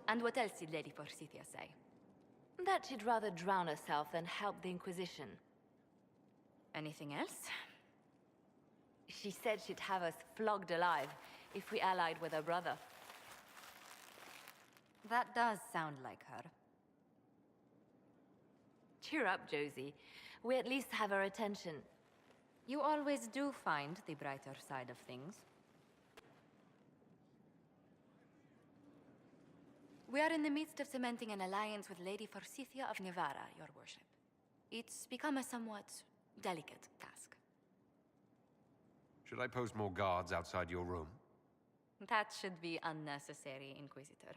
And what else did Lady Forsythia say? That she'd rather drown herself than help the Inquisition. Anything else? She said she'd have us flogged alive if we allied with her brother. That does sound like her. Cheer up, Josie. We at least have her attention. You always do find the brighter side of things. We are in the midst of cementing an alliance with Lady Forsythia of Navarra, your worship. It's become a somewhat delicate task. Should I post more guards outside your room? That should be unnecessary, Inquisitor.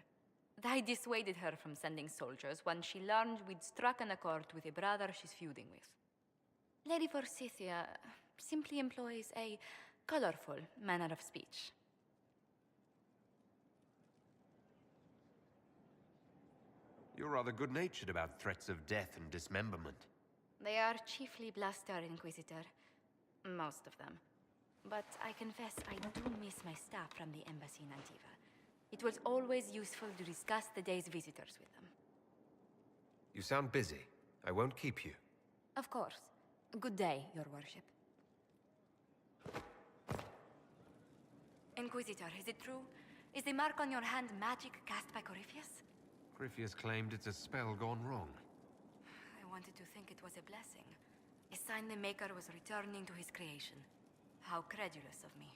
I dissuaded her from sending soldiers when she learned we'd struck an accord with a brother she's feuding with. Lady Forsythia simply employs a colorful manner of speech. You're rather good-natured about threats of death and dismemberment. They are chiefly bluster, Inquisitor. Most of them. But I confess I do miss my staff from the embassy in Antiva. It was always useful to discuss the day's visitors with them. You sound busy. I won't keep you. Of course. Good day, your worship. Inquisitor, is it true? Is the mark on your hand magic cast by Corypheus? Corypheus claimed it's a spell gone wrong. I wanted to think it was a blessing. A sign the Maker was returning to his creation. How credulous of me.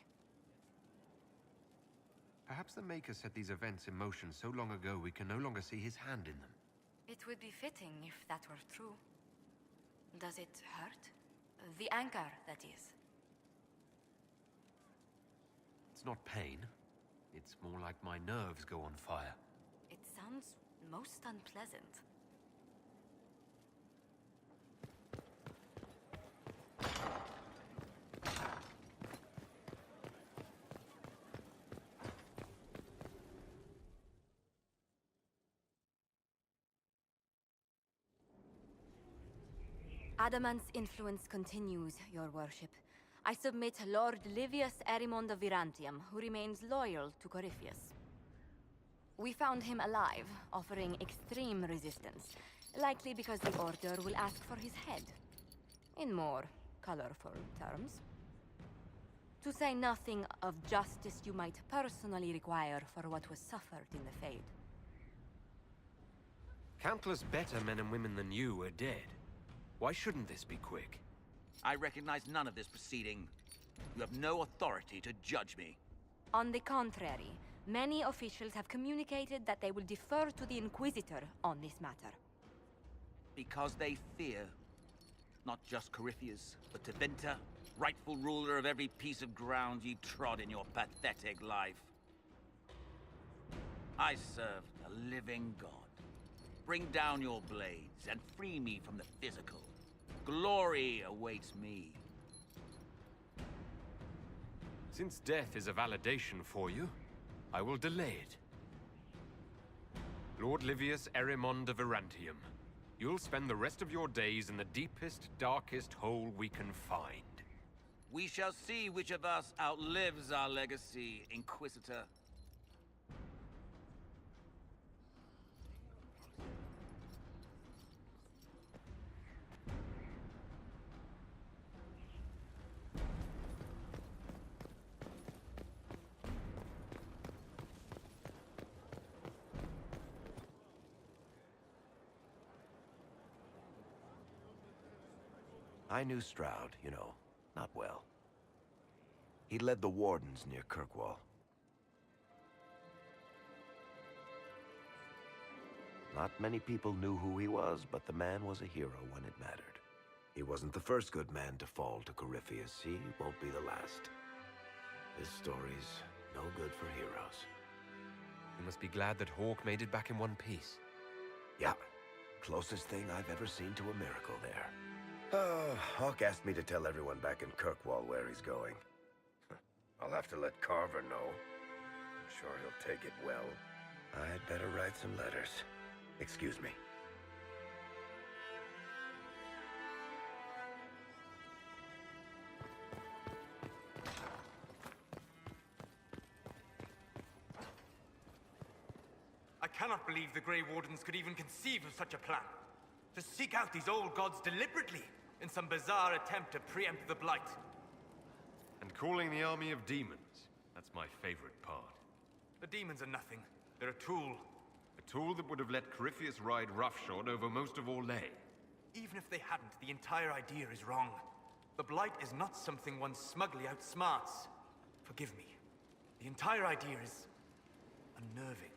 Perhaps the Maker set these events in motion so long ago we can no longer see his hand in them. It would be fitting if that were true. Does it hurt? The anchor, that is. It's not pain. It's more like my nerves go on fire. It sounds most unpleasant. Adamant's influence continues, your worship. I submit Lord Livius Erimond of Virantium, who remains loyal to Corypheus. We found him alive, offering extreme resistance, likely because the Order will ask for his head. In more colorful terms. To say nothing of justice you might personally require for what was suffered in the Fade. Countless better men and women than you are dead. Why shouldn't this be quick? I recognize none of this proceeding. You have no authority to judge me. On the contrary, many officials have communicated that they will defer to the Inquisitor on this matter. Because they fear. Not just Corypheus, but Tevinter, rightful ruler of every piece of ground you trod in your pathetic life. I serve the living God. Bring down your blades and free me from the physical. Glory awaits me. Since death is a validation for you, I will delay it. Lord Livius Erimond of Virantium, you'll spend the rest of your days in the deepest, darkest hole we can find. We shall see which of us outlives our legacy, Inquisitor. I knew Stroud, you know, not well. He led the Wardens near Kirkwall. Not many people knew who he was, but the man was a hero when it mattered. He wasn't the first good man to fall to Corypheus. He won't be the last. This story's no good for heroes. You must be glad that Hawke made it back in one piece. Yeah, closest thing I've ever seen to a miracle there. Oh, Hawke asked me to tell everyone back in Kirkwall where he's going. I'll have to let Carver know. I'm sure he'll take it well. I'd better write some letters. Excuse me. I cannot believe the Grey Wardens could even conceive of such a plan. To seek out these old gods deliberately in some bizarre attempt to preempt the Blight. And calling the army of demons. That's my favorite part. The demons are nothing. They're a tool. A tool that would have let Corypheus ride roughshod over most of Orlais. Even if they hadn't, the entire idea is wrong. The Blight is not something one smugly outsmarts. Forgive me. The entire idea is unnerving.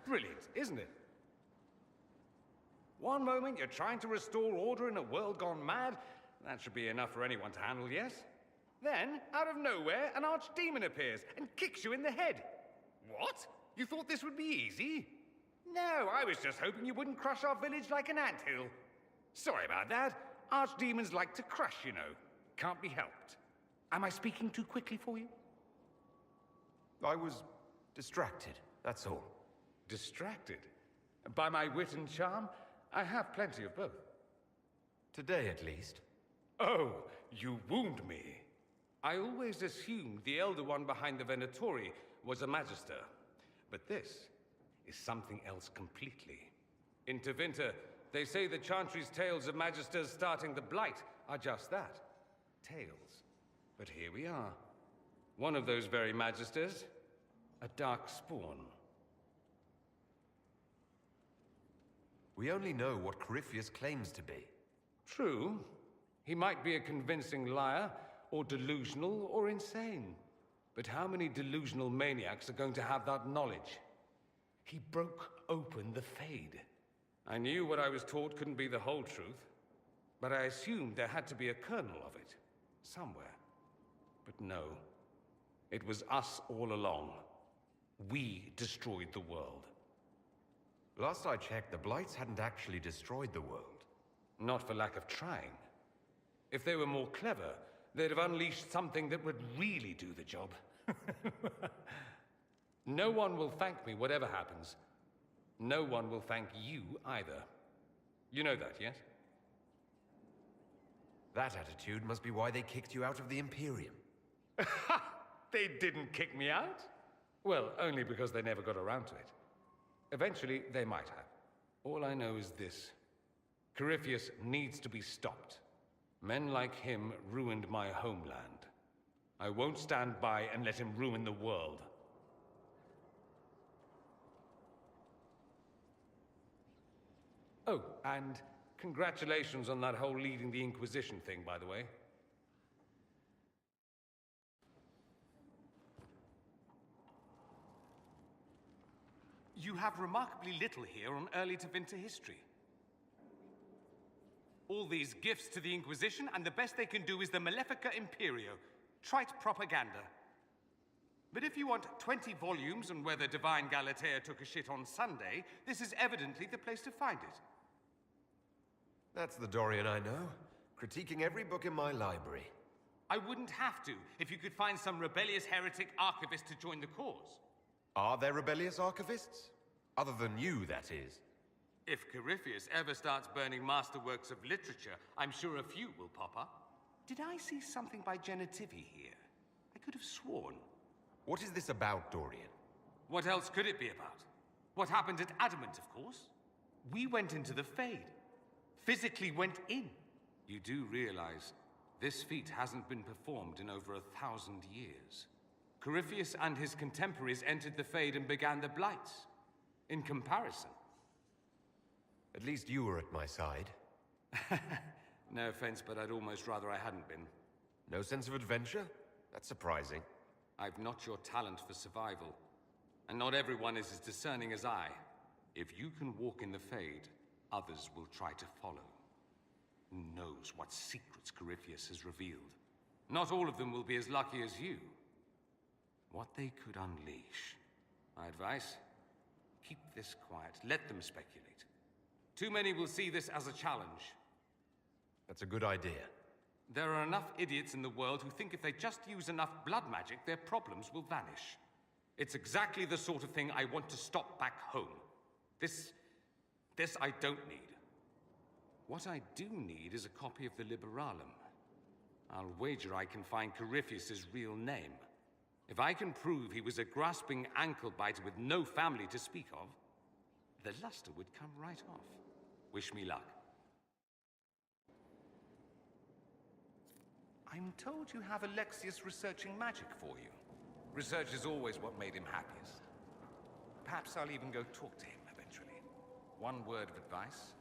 Brilliant, isn't it? One moment you're trying to restore order in a world gone mad. That should be enough for anyone to handle, yes? Then, out of nowhere, an archdemon appears and kicks you in the head. What? You thought this would be easy? No, I was just hoping you wouldn't crush our village like an anthill. Sorry about that. Archdemons like to crush, you know. Can't be helped. Am I speaking too quickly for you? I was distracted, that's all. Distracted? By my wit and charm? I have plenty of both. Today, at least. Oh, you wound me. I always assumed the Elder One behind the Venatori was a Magister. But this is something else completely. In Tevinter, they say the Chantry's tales of Magisters starting the Blight are just that. Tales. But here we are. One of those very Magisters, a dark spawn. We only know what Corypheus claims to be. True. He might be a convincing liar, or delusional, or insane. But how many delusional maniacs are going to have that knowledge? He broke open the Fade. I knew what I was taught couldn't be the whole truth, but I assumed there had to be a kernel of it, somewhere. But no, it was us all along. We destroyed the world. Last I checked, the Blights hadn't actually destroyed the world. Not for lack of trying. If they were more clever, they'd have unleashed something that would really do the job. No one will thank me, whatever happens. No one will thank you either. You know that, yes? That attitude must be why they kicked you out of the Imperium. They didn't kick me out? Well, only because they never got around to it. Eventually, they might have. All I know is this. Corypheus needs to be stopped. Men like him ruined my homeland. I won't stand by and let him ruin the world. Oh, and congratulations on that whole leading the Inquisition thing, by the way. You have remarkably little here on early Tevinter history. All these gifts to the Inquisition, and the best they can do is the Malefica Imperio, trite propaganda. But if you want 20 volumes on whether Divine Galatea took a shit on Sunday, this is evidently the place to find it. That's the Dorian I know, critiquing every book in my library. I wouldn't have to, if you could find some rebellious heretic archivist to join the cause. Are there rebellious archivists? Other than you, that is. If Corypheus ever starts burning masterworks of literature, I'm sure a few will pop up. Did I see something by Genitivi here? I could have sworn. What is this about, Dorian? What else could it be about? What happened at Adamant, of course. We went into the Fade. Physically went in. You do realize this feat hasn't been performed in over 1,000 years. Corypheus and his contemporaries entered the Fade and began the Blights. In comparison. At least you were at my side. No offense, but I'd almost rather I hadn't been. No sense of adventure? That's surprising. I've not your talent for survival. And not everyone is as discerning as I. If you can walk in the Fade, others will try to follow. Who knows what secrets Corypheus has revealed? Not all of them will be as lucky as you. What they could unleash. My advice? Keep this quiet. Let them speculate. Too many will see this as a challenge. That's a good idea. There are enough idiots in the world who think if they just use enough blood magic, their problems will vanish. It's exactly the sort of thing I want to stop back home. This I don't need. What I do need is a copy of the Liberalum. I'll wager I can find Corypheus's real name. If I can prove he was a grasping ankle-biter with no family to speak of, the luster would come right off. Wish me luck. I'm told you have Alexius researching magic for you. Research is always what made him happiest. Perhaps I'll even go talk to him eventually. One word of advice.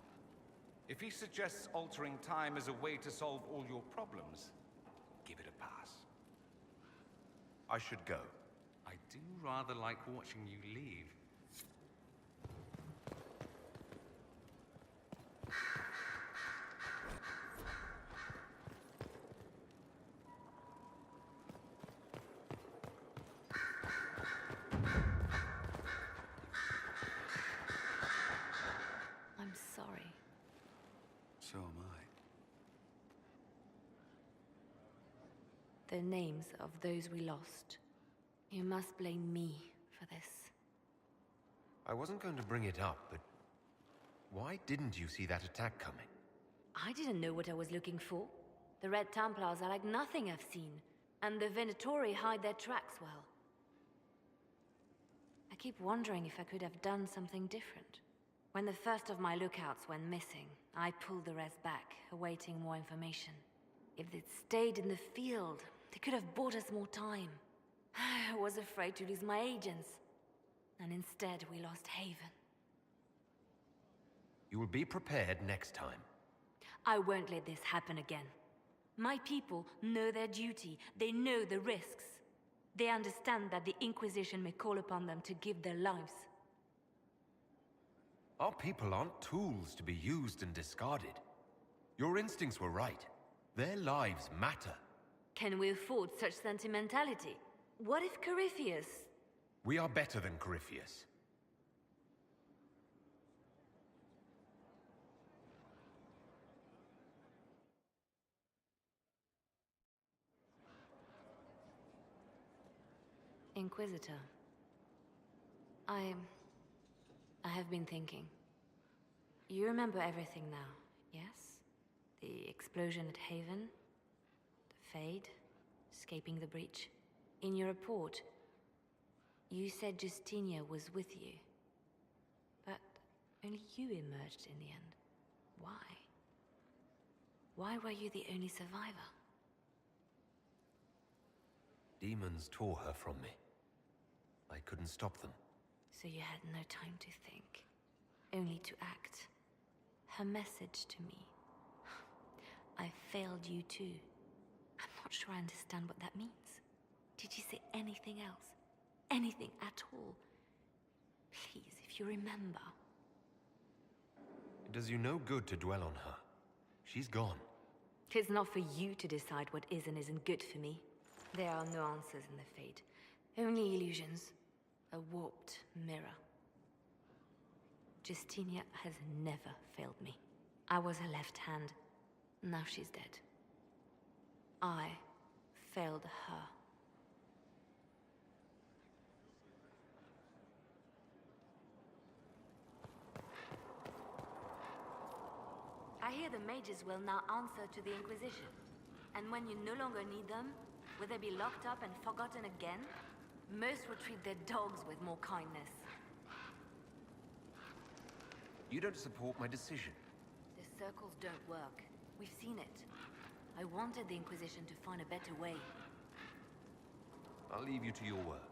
If he suggests altering time as a way to solve all your problems, give it a pass. I should go. I do rather like watching you leave. I'm sorry. So am I. The names of those we lost. You must blame me for this. I wasn't going to bring it up, but why didn't you see that attack coming? I didn't know what I was looking for. The Red Templars are like nothing I've seen, and the Venatori hide their tracks well. I keep wondering if I could have done something different. When the first of my lookouts went missing, I pulled the rest back, awaiting more information. If they'd stayed in the field, they could have bought us more time. I was afraid to lose my agents, and instead we lost Haven. You will be prepared next time. I won't let this happen again. My people know their duty. They know the risks. They understand that the Inquisition may call upon them to give their lives. Our people aren't tools to be used and discarded. Your instincts were right. Their lives matter. Can we afford such sentimentality? What if Corypheus... We are better than Corypheus. Inquisitor. I have been thinking. You remember everything now, yes? The explosion at Haven, the Fade, escaping the breach. In your report, you said Justinia was with you. But only you emerged in the end. Why? Why were you the only survivor? Demons tore her from me. I couldn't stop them. So you had no time to think, only to act. Her message to me. I failed you too. I'm not sure I understand what that means. Did she say anything else? Anything at all? Please, if you remember. It does you no good to dwell on her. She's gone. It's not for you to decide what is and isn't good for me. There are no answers in the Fate. Only illusions. A warped mirror. Justinia has never failed me. I was her left hand. Now she's dead. I failed her. I hear the mages will now answer to the Inquisition. And when you no longer need them, will they be locked up and forgotten again? Most will treat their dogs with more kindness. You don't support my decision. The circles don't work. We've seen it. I wanted the Inquisition to find a better way. I'll leave you to your work.